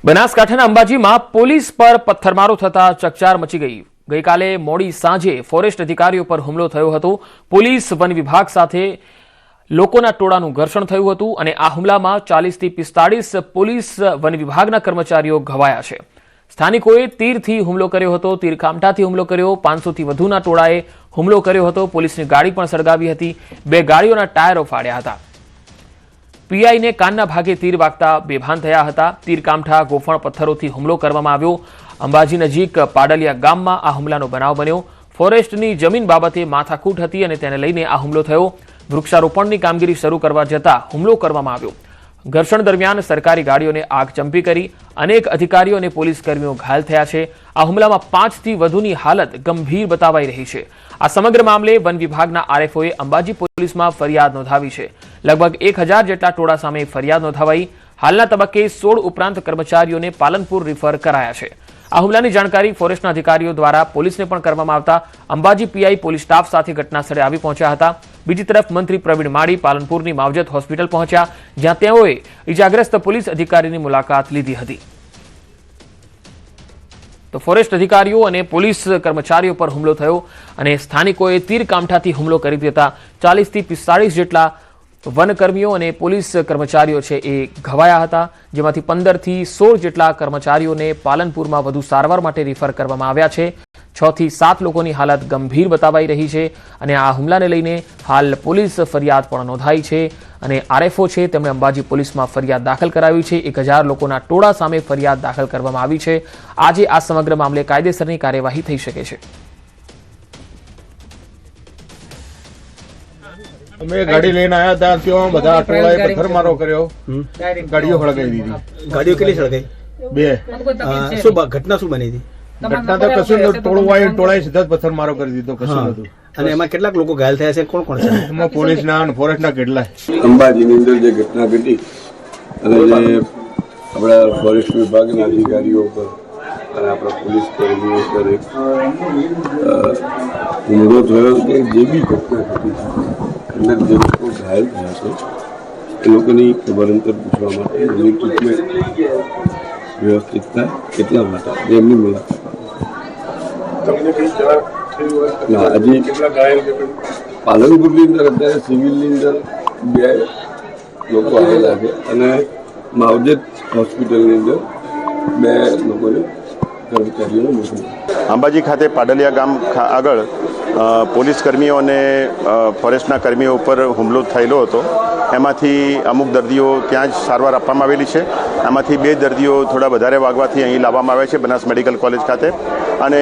બનાસકાંઠાના અંબાજીમાં પોલીસ પર પથ્થરમારો થતા ચકચાર મચી ગઈ। ગઈકાલે મોડી સાંજે ફોરેસ્ટ અધિકારીઓ પર હુમલો થયો હતો। પોલીસ વન વિભાગ સાથે લોકોના ટોળાનું ઘર્ષણ થયું હતું અને આ હુમલામાં 40 થી 45 પોલીસ વન વિભાગના કર્મચારીઓ ઘવાયા છે। સ્થાનિકોએ તીરથી હુમલો કર્યો હતો, તીરકામઠાથી હુમલો કર્યો। 500 થી વધુના ટોળાએ હુમલો કર્યો હતો। પોલીસની ગાડી પણ સળગાવી હતી। 2 ગાડીઓના ટાયરો ફાડ્યા હતા। પીઆઈ ને કાનના ભાગે તીર વાગતા બેભાન થયા હતા। તીરકામઠા ગોફણ પથ્થરોથી હુમલો કરવામાં આવ્યો। અંબાજી નજીક પાડલિયા ગામમાં આ હુમલાનો બનાવ બન્યો। ફોરેસ્ટની જમીન બાબતે માથાકૂટ હતી અને તેને લઈને આ હુમલો થયો। વૃક્ષારોપણની કામગીરી શરૂ કરવા જતા હુમલો કરવામાં આવ્યો। ઘર્ષણ દરમિયાન સરકારી ગાડીઓને આગ ચંપી કરી। અનેક અધિકારીઓ અને પોલીસ કર્મીઓ ઘાયલ થયા છે। આ હુમલામાં 5 થી વધુની હાલત ગંભીર બતાવાઈ રહી છે। આ સમગ્ર મામલે વન વિભાગના આરએફઓએ અંબાજી પોલીસમાં ફરિયાદ નોંધાવી છે। લગભગ 1000 જેટલા ટોળા સામે ફરિયાદ નોંધાવાઈ। હાલના તબક્કે 16 ઉપરાંત કર્મચારીઓને પાલનપુર રિફર કરાયા છે। આ હુમલાની જાણકારી ફોરેસ્ટના અધિકારીઓ દ્વારા પોલીસને પણ કરવામાં આવતા અંબાજી પીઆઈ પોલીસ સ્ટાફ સાથે ઘટનાસ્થળે આવી પહોંચ્યા હતા। બીજી તરફ મંત્રી પ્રવીણ માળી પાલનપુરની માવજત હોસ્પિટલ પહોંચ્યા, જ્યાં તેઓએ ઇજાગ્રસ્ત પોલીસ અધિકારીની મુલાકાત લીધી હતી। તો ફોરેસ્ટ અધિકારીઓ અને પોલીસ કર્મચારીઓ પર હુમલો થયો અને સ્થાનિકોએ તીરકામઠાથી હુમલો કરી દેતા 40 થી 45 જેટલા વનકર્મીઓ અને પોલીસ કર્મચારીઓ છે એ ઘવાયા હતા, જેમાંથી 15 થી 16 જેટલા કર્મચારીઓને પાલનપુરમાં વધુ સારવાર માટે રિફર કરવામાં આવ્યા છે। 6 થી 7 લોકોની હાલત ગંભીર બતાવાઈ રહી છે અને આ હુમલાને લઈને હાલ પોલીસ ફરિયાદ પણ નોંધાઈ છે અને આરએફઓ છે તેમણે અંબાજી પોલીસમાં ફરિયાદ દાખલ કરાવી છે। 1000 લોકોના ટોળા સામે ફરિયાદ દાખલ કરવામાં આવી છે। આજે આ સમગ્ર મામલે કાયદેસરની કાર્યવાહી થઈ શકે છે। અમે ગાડી લઈને આવ્યા હતા, ત્યાં બધા ટોળાએ પથ્થરમારો કર્યો, ગાડીઓ સળગાવી દીધી। ગાડીઓ કેટલી સળગાઈ? 2। શું ઘટના શું બની હતી? ઘટના તો કશું ટોળાએ સીધા જ પથ્થરમારો કરી દીધો, કશું નતું। અને એમાં કેટલાક લોકો ઘાયલ થયા છે? કોણ કોણ છે એમાં? પોલીસના અને ફોરેસ્ટના કેટલાય। અંબાજીની અંદર જે ઘટના ઘટી અને જે આપણા ફોરેસ્ટ વિભાગના અધિકારીઓ પર અને આપણા પોલીસ કર્મીઓ પર એક હુમલો થયો કે જે બી ઘટના ઘટી અંદર જે લોકો ઘાયલ થયા છે એ લોકોની ખબર અંતર પૂછવા માટે એમની ટ્રીટમેન્ટ વ્યવસ્થિત થાય એટલા માટે એમની મુલાકાત હજી પાલનપુરની અંદર અત્યારે સિવિલની અંદર 2 લોકો આવેલા છે અને માવજત હોસ્પિટલની અંદર 2 લોકોને કર્મચારીઓને મોકલ્યા। અંબાજી ખાતે પાડલિયા ગામ આગળ પોલીસ કર્મીઓ અને ફોરેસ્ટના કર્મીઓ ઉપર હુમલો થયેલો હતો। એમાંથી અમુક દર્દીઓ ત્યાં જ સારવાર આપવામાં આવેલી છે। આમાંથી 2 દર્દીઓ થોડા વધારે વાગવાથી અહીં લાવવામાં આવ્યા છે બનાસ મેડિકલ કોલેજ ખાતે અને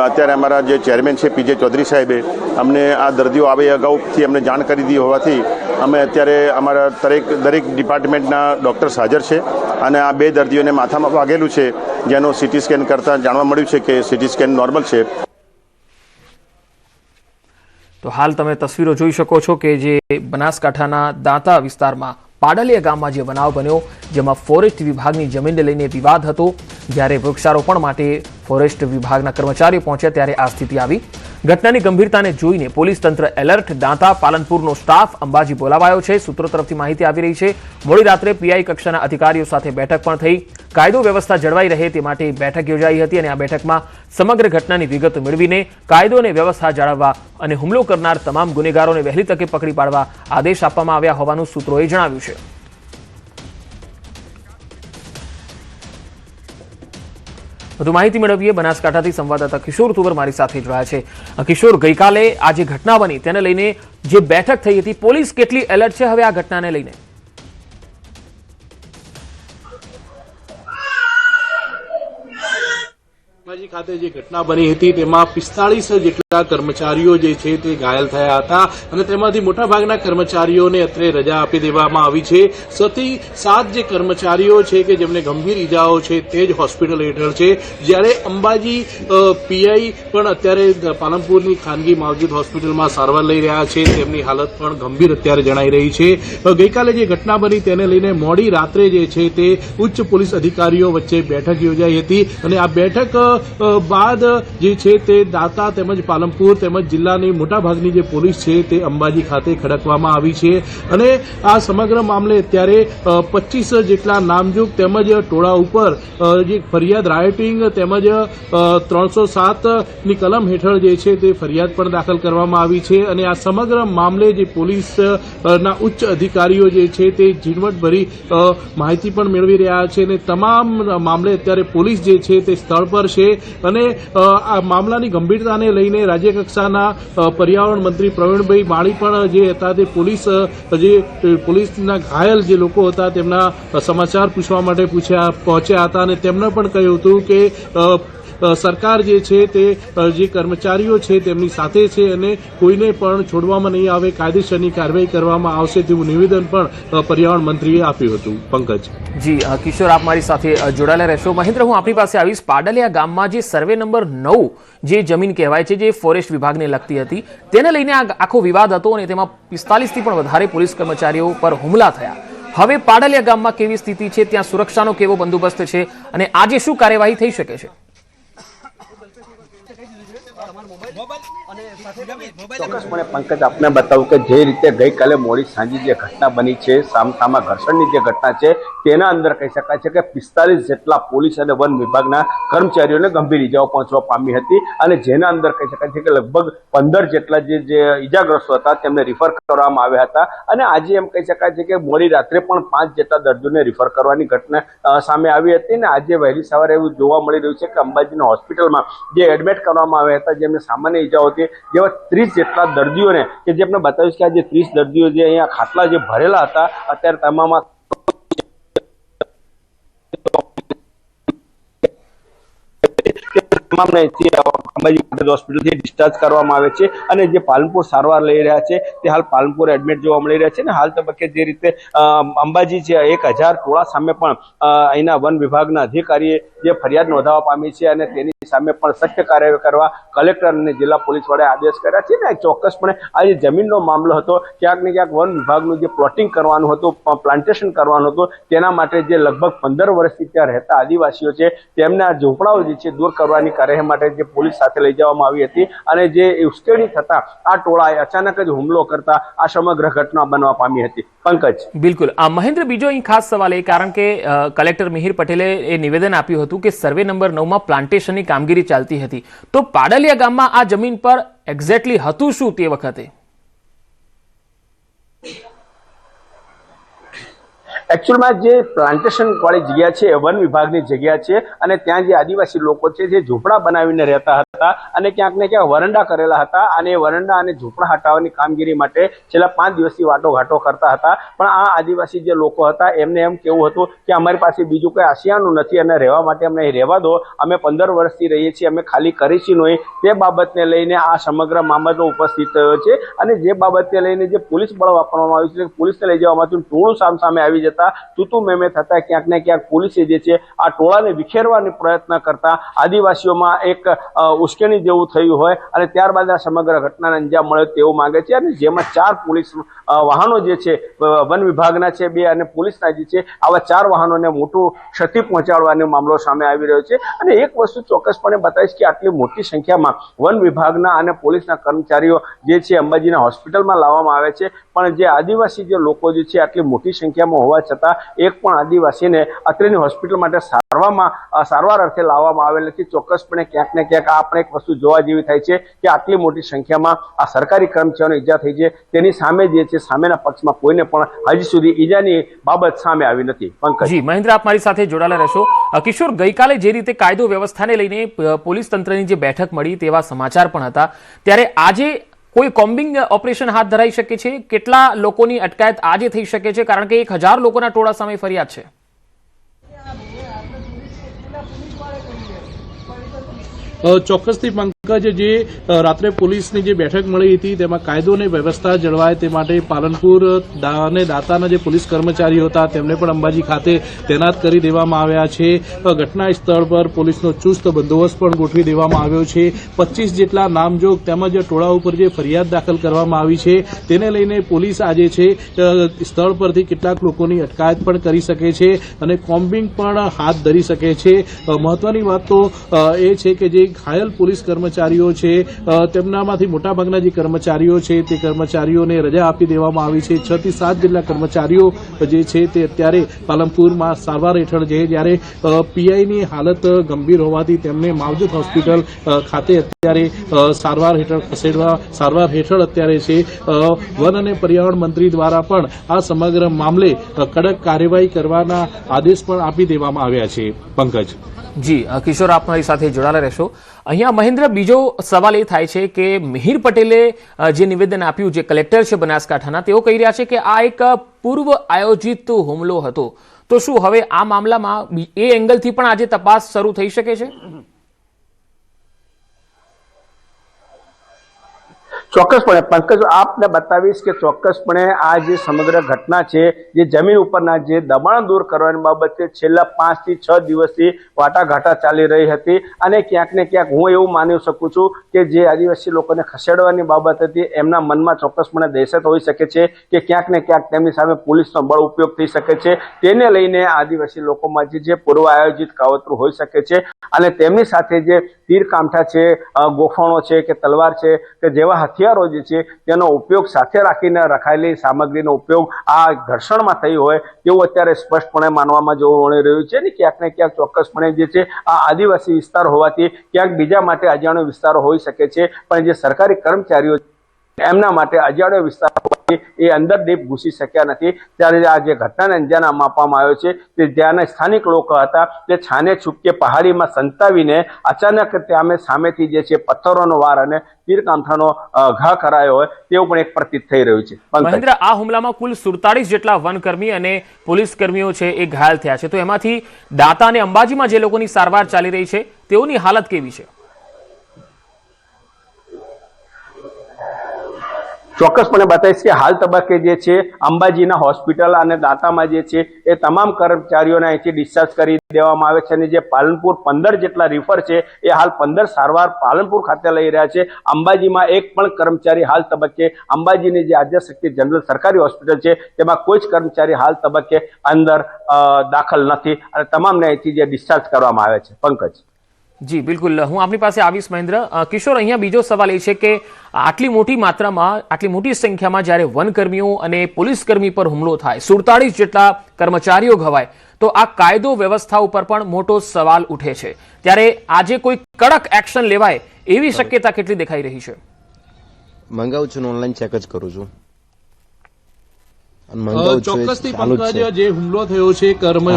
અત્યારે અમારા જે ચેરમેન છે પીજે ચૌધરી સાહેબે અમને આ દર્દીઓ આવે અગાઉથી અમને જાણ કરી દીધી હોવાથી અમે અત્યારે અમારા દરેક ડિપાર્ટમેન્ટના ડૉક્ટર્સ હાજર છે અને આ 2 દર્દીઓને માથામાં વાગેલું છે, જેનો સીટી સ્કેન કરતાં જાણવા મળ્યું છે કે સીટી સ્કેન નોર્મલ છે। તો હાલ તમે તસવીરો જોઈ શકો છો કે જે બનાસકાંઠાના દાંતા વિસ્તારમાં પાડલિયા ગામમાં જે બનાવ બન્યો, જેમાં ફોરેસ્ટ વિભાગની જમીનને લઈને વિવાદ હતો। જ્યારે વૃક્ષારોપણ માટે ફોરેસ્ટ વિભાગના કર્મચારીઓ પહોંચ્યા ત્યારે આ સ્થિતિ આવી। ઘટનાની ગંભીરતાને જોઈને પોલીસ તંત્ર એલર્ટ। દાંતા પાલનપુરનો સ્ટાફ અંબાજી બોલાવાયો છે। સૂત્રો તરફથી માહિતી આવી રહી છે। મોડી રાત્રે પીઆઈ કક્ષાના અધિકારીઓ સાથે બેઠક પણ થઈ। કાયદો વ્યવસ્થા જળવાઈ રહે તે માટે બેઠક યોજાઈ હતી અને આ બેઠકમાં સમગ્ર ઘટનાની વિગત મેળવીને કાયદો અને વ્યવસ્થા જાળવવા અને હુમલો કરનાર તમામ ગુનેગારોને વહેલી તકે પકડી પાડવા આદેશ આપવામાં આવ્યા હોવાનું સૂત્રોએ જણાવ્યું છે। વધુ માહિતી મેળવીએ બનાસકાંઠાથી સંવાદદાતા કિશોર તુવર મારી સાથે જોડાયા છે। કિશોર, ગઈકાલે આ જે ઘટના બની તેને લઈને જે બેઠક થઈ હતી, પોલીસ કેટલી એલર્ટ છે હવે આ ઘટનાને લઈને? અંબાજી ખાતે જે ઘટના બની હતી તેમાં 45 જેટલા કર્મચારીઓ જે છે તે ઘાયલ થયા હતા અને તેમાંથી મોટાભાગના કર્મચારીઓને અત્રે રજા આપી દેવામાં આવી છે। 6 થી 7 જે કર્મચારીઓ છે કે જેમને ગંભીર ઈજાઓ છે તે જ હોસ્પિટલ હેઠળ છે, જ્યારે અંબાજી પીઆઈ પણ અત્યારે પાલનપુરની ખાનગી માવજત હોસ્પિટલમાં સારવાર લઈ રહ્યા છે। તેમની હાલત પણ ગંભીર અત્યારે જણાઈ રહી છે। ગઈકાલે જે ઘટના બની તેને લઈને મોડી રાત્રે જે છે તે ઉચ્ચ પોલીસ અધિકારીઓ વચ્ચે બેઠક યોજાઈ હતી અને આ બેઠક બાદ જે છે તે દાતા તેમજ પાલનપુર તેમજ જિલ્લાની મોટાભાગની જે પોલીસ છે તે અંબાજી ખાતે ખડકવામાં આવી છે અને આ સમગ્ર મામલે અત્યારે 25 જેટલા નામજોગ તેમજ ટોળા ઉપર જે ફરિયાદ રાયોટિંગ તેમજ 307 ની કલમ હેઠળ જે છે તે ફરિયાદ પણ દાખલ કરવામાં આવી છે અને આ સમગ્ર મામલે જે પોલીસના ઉચ્ચ અધિકારીઓ જે છે તે ઝીણવટભરી માહિતી પણ મેળવી રહ્યા છે અને તમામ મામલે અત્યારે પોલીસ જે છે તે સ્થળ પર છે અને આ મામલાની ગંભીરતાને લઈને રાજ્યકક્ષાના પર્યાવરણ મંત્રી પ્રવીણભાઈ માળી પણ જે હતા તે પોલીસના ઘાયલ જે લોકો હતા તેમના સમાચાર પૂછવા માટે પહોંચ્યા હતા અને તેમણે પણ કહ્યું હતું કે સરકાર જે છે તે જે કર્મચારીઓ છે તેમની સાથે છે અને કોઈને પણ છોડવામાં નહીં આવે, કાયદેસરની કાર્યવાહી કરવામાં આવશે તેવું નિવેદન પણ પર્યાવરણ મંત્રીએ આપ્યું હતું. પંકજ. જી કિશોર, આપ મારી સાથે જોડાયેલા રહેશો. મહેન્દ્ર, હું આપણી પાસે આવીશ. પાડલિયા ગામમાં જે સર્વે નંબર 9 જે જમીન કહેવાય છે, જે ફોરેસ્ટ વિભાગને લગતી હતી, તેને લઈને આખો વિવાદ હતો અને તેમાં 45 થી પણ વધારે પોલીસ કર્મચારીઓ પર હુમલા થયા. હવે પાડલિયા ગામમાં કેવી સ્થિતિ છે, ત્યાં સુરક્ષાનો કેવો બંદોબસ્ત છે અને આજે શું કાર્યવાહી થઈ શકે છે? ચોક્કસપણે પંકજ, આપને બતાવું કે જે રીતે ગઈકાલે મોડી સાંજે જે ઘટના બની છે, સામસામા ઘર્ષણની જે ઘટના છે, તેના અંદર કહી શકાય છે કે 45 જેટલા પોલીસ અને વન વિભાગના કર્મચારીઓને ગંભીર ઇજાઓ પહોંચવા પામી હતી અને જેના અંદર કહી શકાય છે કે લગભગ 15 જેટલા જે ઇજાગ્રસ્તો હતા તેમને રિફર કરવામાં આવ્યા હતા અને આજે એમ કહી શકાય છે કે મોડી રાત્રે પણ 5 જેટલા દર્દીઓને રિફર કરવાની ઘટના સામે આવી હતી અને આજે વહેલી સવારે એવું જોવા મળી રહ્યું છે કે અંબાજીના હોસ્પિટલમાં જે એડમિટ કરવામાં આવ્યા હતા, જેમને સામાન્ય ઇજાઓ હતી, જેવા 30 જેટલા દર્દીઓને કે જે આપણે બતાવ્યું કે આ જે 30 દર્દીઓ જે અહીંયા ખાટલા જે ભરેલા હતા, અત્યારે તમામ અંબાજી હોસ્પિટલથી ડિસ્ચાર્જ કરવામાં આવે છે અને જે પાલનપુર સારવાર લઈ રહ્યા છે તે હાલ પાલનપુર એડમિટ જોવા મળી રહ્યા છે અને હાલ તબક્કે જે રીતે અંબાજી છે 1000 ટોળા સામે પણ અહીંના વન વિભાગના અધિકારીએ જે ફરિયાદ નોંધાવવા પામી છે અને તેની સામે પણ સખ્ત કાર્યવાહી કરવા કલેક્ટર અને જિલ્લા પોલીસ વડાએ આદેશ કર્યા છે ને ચોક્કસપણે આ જે જમીનનો મામલો હતો, ક્યાંક ને ક્યાંક વન વિભાગનું જે પ્લોટિંગ કરવાનું હતું, પ્લાન્ટેશન કરવાનું હતું, તેના માટે જે લગભગ 15 વર્ષથી ત્યાં રહેતા આદિવાસીઓ છે તેમના ઝૂંપડાઓ જે છે દૂર કરવાની કાર્યવાહી માટે જે પોલીસ સાથે લઈ જવામાં આવી હતી અને જે ઉશ્કેરણી થતા આ ટોળાએ અચાનક જ હુમલો કરતા આ સમગ્ર ઘટના બનવા પામી હતી. પંકજ. બિલકુલ. મહેન્દ્ર, બીજો અહીં ખાસ સવાલ એ, કારણ કે કલેક્ટર મિહિર પટેલે એ નિવેદન આપ્યું હતું કે સર્વે નંબર 9 માં પ્લાન્ટેશનની કામગીરી ચાલતી હતી, તો પાડલિયા ગામમાં આ જમીન પર એક્ઝેક્ટલી હતું શું તે વખતે? એકચ્યુઅલમાં જે પ્લાન્ટેશન વાળી જગ્યા છે એ વન વિભાગની જગ્યા છે અને ત્યાં જે આદિવાસી લોકો છે જે ઝૂંપડા બનાવીને રહેતા હતા અને ક્યાંક ને ક્યાંક વરંડા કરેલા હતા અને વરંડા અને ઝૂંપડા હટાવવાની કામગીરી માટે છેલ્લા 5 દિવસથી વાટોઘાટો કરતા હતા. પણ આ આદિવાસી જે લોકો હતા એમને એમ કેવું હતું કે અમારી પાસે બીજું કોઈ આશિયાનું નથી અને રહેવા માટે અમને અહીં રહેવા દો, અમે 15 વર્ષથી રહીએ છીએ, અમે ખાલી કરીશું નહીં. તે બાબતને લઈને આ સમગ્ર મામલો ઉપસ્થિત થયો છે અને જે બાબતને લઈને જે પોલીસ બળ વાપરવામાં આવ્યું છે, પોલીસને લઈ જવામાં આવ્યું, ટોળું સામે આવી જતા તુતુ મેમે થતા ક્યાંક ને ક્યાંક પોલીસે જે છે આ ટોળાને વિખેરવાનો પ્રયત્ન કરતા આદિવાસીઓમાં એક ઉશ્કેરણી જેવું થયું હોય અને ત્યારબાદ આ સમગ્ર ઘટનાને અંજામ મળ્યો તેવું માંગે છે અને જેમાં 4 પોલીસ વાહનો જે છે વન વિભાગના છે, 2 અને પોલીસના જે છે, આવા 4 વાહનોને મોટું ક્ષતિ પહોંચાડવાનો મામલો સામે આવી રહ્યો છે. અને એક વસ્તુ ચોક્કસપણે બતાવીશ કે આટલી મોટી સંખ્યામાં વન વિભાગના અને પોલીસના કર્મચારીઓ જે છે અંબાજીના હોસ્પિટલમાં લાવવામાં આવે છે, પણ જે આદિવાસી જે લોકો જે છે આટલી મોટી સંખ્યામાં હોવા છતાં એક પણ આદિવાસીને અત્રેની હોસ્પિટલ માટે સારવાર અર્થે લાવવામાં આવેલ નથી. ચોક્કસપણે ક્યાંક ને ક્યાંક આપણે એક વસ્તુ જોવા જેવી થાય છે કે આટલી મોટી સંખ્યામાં આ સરકારી કર્મચારીઓને ઈજા થઈ છે, તેની સામે જે છે સામેના પક્ષમાં કોઈને પણ હજી સુધી ઈજાની બાબત સામે આવી નથી. પંકજ. જી મહેન્દ્ર, આપ મારી સાથે જોડાયેલા રહેશો. કિશોર, ગઈકાલે જે રીતે કાયદો વ્યવસ્થાને લઈને પોલીસ તંત્રની જે બેઠક મળી તેવા સમાચાર પણ હતા, ત્યારે આજે કોઈ કોમ્બિંગ ઓપરેશન હાથ ધરાઈ શકે છે? કેટલા લોકોની અટકાયત આજે થઈ શકે છે? કારણ કે 1000 લોકોના ટોળા સામે ફરિયાદ છે. ચોક્કસથી પંકજ, જે રાત્રે પોલીસની જે બેઠક મળી હતી તેમાં કાયદો અને વ્યવસ્થા જળવાય તે માટે પાલનપુર અને દાતાના જે પોલીસ કર્મચારીઓ હતા તેમને પણ અંબાજી ખાતે તૈનાત કરી દેવામાં આવ્યા છે. ઘટના સ્થળ પર પોલીસનો ચુસ્ત બંદોબસ્ત પણ ગોઠવી દેવામાં આવ્યો છે. 25 જેટલા નામજોગ તેમજ ટોળા ઉપર જે ફરિયાદ દાખલ કરવામાં આવી છે તેને લઈને પોલીસ આજે છે સ્થળ પરથી કેટલાક લોકોની અટકાયત પણ કરી શકે છે અને કોમ્બિંગ પણ હાથ ધરી શકે છે. મહત્વની વાત તો એ છે કે જે ઘાયલ પોલીસ કર્મચારીઓ છે તેમનામાંથી મોટાભાગના જે કર્મચારીઓ છે તે કર્મચારીઓને રજા આપી દેવામાં આવી છે. 6 થી 7 જેટલા કર્મચારીઓ જે છે તે અત્યારે પાલનપુરમાં સારવાર હેઠળ છે, જ્યારે પીઆઈની હાલત ગંભીર હોવાથી તેમને માવજત હોસ્પિટલ ખાતે અત્યારે સારવાર હેઠળ અત્યારે છે. વન અને પર્યાવરણ મંત્રી દ્વારા પણ આ સમગ્ર મામલે કડક કાર્યવાહી કરવાના આદેશ પણ આપી દેવામાં આવ્યા છે. પંકજ. જી કિશોર, આપ મારી સાથે જોડાયેલા રહેશો. અહીંયા મહેન્દ્ર, બીજો સવાલ એ થાય છે કે મિહિર પટેલે જે નિવેદન આપ્યું, જે કલેક્ટર છે બનાસકાંઠાના, તેઓ કહી રહ્યા છે કે આ એક પૂર્વ આયોજિત હુમલો હતો. તો શું હવે આ મામલામાં એ એંગલથી પણ આજે તપાસ શરૂ થઈ શકે છે? ચોક્કસપણે પંકજ, આપને બતાવીશ કે ચોક્કસપણે આ જે સમગ્ર ઘટના છે, જે જમીન ઉપરના જે દબાણ દૂર કરવાની બાબત છે, છેલ્લા 5 થી 6 દિવસથી વાટાઘાટા ચાલી રહી હતી અને ક્યાંક ને ક્યાંક હું એવું માની શકું છું કે જે આદિવાસી લોકોને ખસેડવાની બાબત હતી એમના મનમાં ચોક્કસપણે દહેશત હોઈ શકે છે કે ક્યાંક ને ક્યાંક તેમની સામે પોલીસનો બળ ઉપયોગ થઈ શકે છે. તેને લઈને આદિવાસી લોકોમાં જે પૂર્વ આયોજિત કાવતરું હોઈ શકે છે અને તેમની સાથે જે તીર કામઠા છે, ગોફણો છે કે તલવાર છે કે જેવા હથિયારો જે છે તેનો ઉપયોગ સાથે રાખીને રખાયેલી સામગ્રીનો ઉપયોગ આ ઘર્ષણમાં થયો હોય તેવું અત્યારે સ્પષ્ટપણે માનવામાં જોવા મળી રહ્યું છે ને ક્યાંક ને ક્યાંક ચોક્કસપણે જે છે આ આદિવાસી વિસ્તાર હોવાથી ક્યાંક બીજા માટે અજાણ્યો વિસ્તારો હોઈ શકે છે, પણ જે સરકારી કર્મચારીઓ એમના માટે અજાણ્યો વિસ્તાર એ અંદર દીપ ઘૂસી શક્યા નથી. ત્યારે આ જે ઘટનાને અંજામ આપવામાં આવ્યો છે તે જ્યાંના સ્થાનિક લોકો હતા તે છાને છૂટકે પહાડીમાં સંતાવીને અચાનક ત્યાં સામેથી જે છે પથ્થરોનો વાર અને તીરકામઠાનો ઘા કરાયો હોય તેવું પણ એક પ્રતીત થઈ રહ્યું છે. મહેન્દ્ર, આ હુમલામાં કુલ 47 જેટલા વનકર્મી અને પોલીસ કર્મીઓ છે એ ઘાયલ થયા છે. તો એમાંથી દાતા અને અંબાજીમાં જે લોકોની સારવાર ચાલી રહી છે તેઓની હાલત કેવી છે? ચોક્કસપણે બતાવીશ કે હાલ તબક્કે જે છે અંબાજીના હોસ્પિટલ અને દાતામાં જે છે એ તમામ કર્મચારીઓને અહીંથી ડિસ્ચાર્જ કરી દેવામાં આવે છે અને જે પાલનપુર 15 જેટલા રિફર છે એ હાલ 15 સારવાર પાલનપુર ખાતે લઈ રહ્યા છે. અંબાજીમાં એક પણ કર્મચારી હાલ તબક્કે અંબાજીની જે આદ્યશક્તિ જનરલ સરકારી હોસ્પિટલ છે તેમાં કોઈ જ કર્મચારી હાલ તબક્કે અંદર દાખલ નથી અને તમામને અહીંથી જે ડિસ્ચાર્જ કરવામાં આવે છે. પંકજ. જી બિલકુલ, હું આપની પાસે આવીશ મહેન્દ્ર. કિશોર, અહીંયા બીજો સવાલ એ છે કે આટલી મોટી માત્રામાં, આટલી મોટી સંખ્યામાં જ્યારે વનકર્મીઓ અને પોલીસકર્મી પર હુમલો થાય, 47 જેટલા કર્મચારીઓ ઘવાય, તો આ કાયદો વ્યવસ્થા ઉપર પણ મોટો સવાલ ઉઠે છે. ત્યારે આજે કોઈ કડક એક્શન લેવાય એવી શક્યતા કેટલી દેખાઈ રહી છે? મંગાવું છું, ઓનલાઈન ચેક જ કરું છું. ચોક્કસથી પંકજ, જે હુમલો થયો છે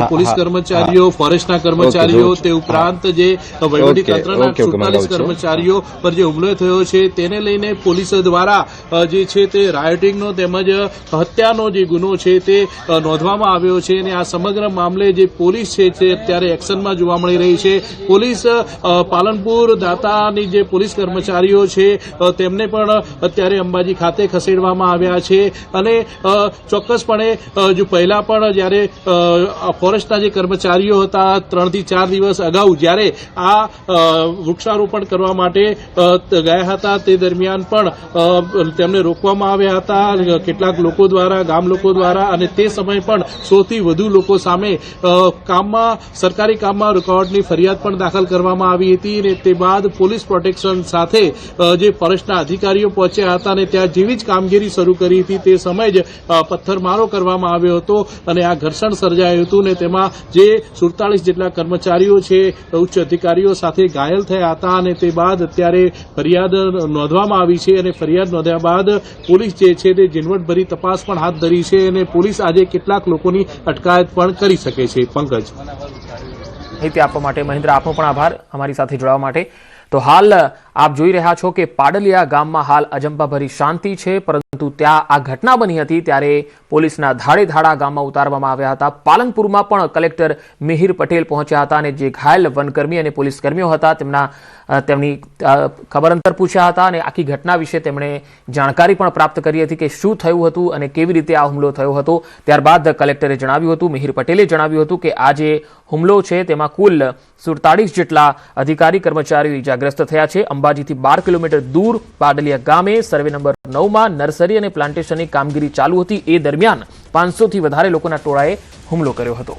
પોલીસ કર્મચારીઓ, ફોરેસ્ટના કર્મચારીઓ, તે ઉપરાંત જે વહીવટી તંત્રના 47 કર્મચારીઓ પર જે હુમલો થયો છે તેને લઈને પોલીસ દ્વારા જે છે તે રાયોટિંગનો તેમજ હત્યાનો જે ગુનો છે તે નોંધવામાં આવ્યો છે અને આ સમગ્ર મામલે જે પોલીસ છે તે અત્યારે એક્શનમાં જોવા મળી રહી છે. પોલીસ પાલનપુર દાતાની જે પોલીસ કર્મચારીઓ છે તેમને પણ અત્યારે અંબાજી ખાતે ખસેડવામાં આવ્યા છે અને ચોક્કસપણે જો પહેલા પણ જ્યારે ફોરેસ્ટના જે કર્મચારીઓ હતા 3 થી 4 દિવસ અગાઉ જ્યારે આ વૃક્ષારોપણ કરવા માટે ગયા હતા તે દરમિયાન પણ તેમને રોકવામાં આવ્યા હતા કેટલાક લોકો દ્વારા, ગામ લોકો દ્વારા, અને તે સમયે પણ 100 થી વધુ લોકો સામે સરકારી કામમાં રૂકાવટની ફરિયાદ પણ દાખલ કરવામાં આવી હતી અને તે બાદ પોલીસ પ્રોટેક્શન સાથે જે ફોરેસ્ટના અધિકારીઓ પહોંચ્યા હતા અને ત્યાં જેવી જ કામગીરી શરૂ કરી હતી તે સમયે જ પથ્થરમારો કરવામાં આવ્યો હતો અને આ ઘર્ષણ સર્જાયું હતું ને તેમાં જે 47 જેટલા કર્મચારીઓ છે ઉચ્ચ અધિકારીઓ સાથે ઘાયલ થયા હતા અને તે બાદ અત્યારે ફરિયાદ નોંધવામાં આવી છે અને ફરિયાદ નોંધ્યા બાદ પોલીસ જે છે તે ઝીણવટભરી તપાસ પણ હાથ ધરી છે અને પોલીસ આજે કેટલાક લોકોની અટકાયત પણ કરી શકે છે. પંકજ. માહિતી આપવા માટે મહેન્દ્ર, આપનો પણ આભાર અમારી સાથે જોડાવા માટે. તો હાલ આપ જોઈ રહ્યા છો કે પાડલિયા ગામમાં હાલ અજંપાભરી શાંતિ છે, પરંતુ ત્યાં આ ઘટના બની હતી ત્યારે પોલીસના ધાડે ધાડા ગામમાં ઉતારવામાં આવ્યા હતા. પાલનપુરમાં પણ કલેક્ટર મિહિર પટેલ પહોંચ્યા હતા અને જે ઘાયલ વનકર્મી અને પોલીસકર્મીઓ હતા તેમની ખબર અંતર પૂછ્યા હતા અને આખી ઘટના વિશે તેમણે જાણકારી પણ પ્રાપ્ત કરી હતી કે શું થયું હતું અને કેવી રીતે આ હુમલો થયો હતો. ત્યારબાદ કલેક્ટરે જણાવ્યું હતું, મિહિર પટેલે જણાવ્યું હતું કે આ જે હુમલો છે તેમાં કુલ 47 જેટલા અધિકારી કર્મચારીઓ ઇજાગ્રસ્ત થયા છે. અંબાજીથી 12 કિલોમીટર દૂર પાડલિયા ગામે સર્વે નંબર 9માં નર્સરી અને પ્લાન્ટેશનની કામગીરી ચાલુ હતી. એ દરમિયાન 500થી વધારે લોકોના ટોળાએ હુમલો કર્યો હતો.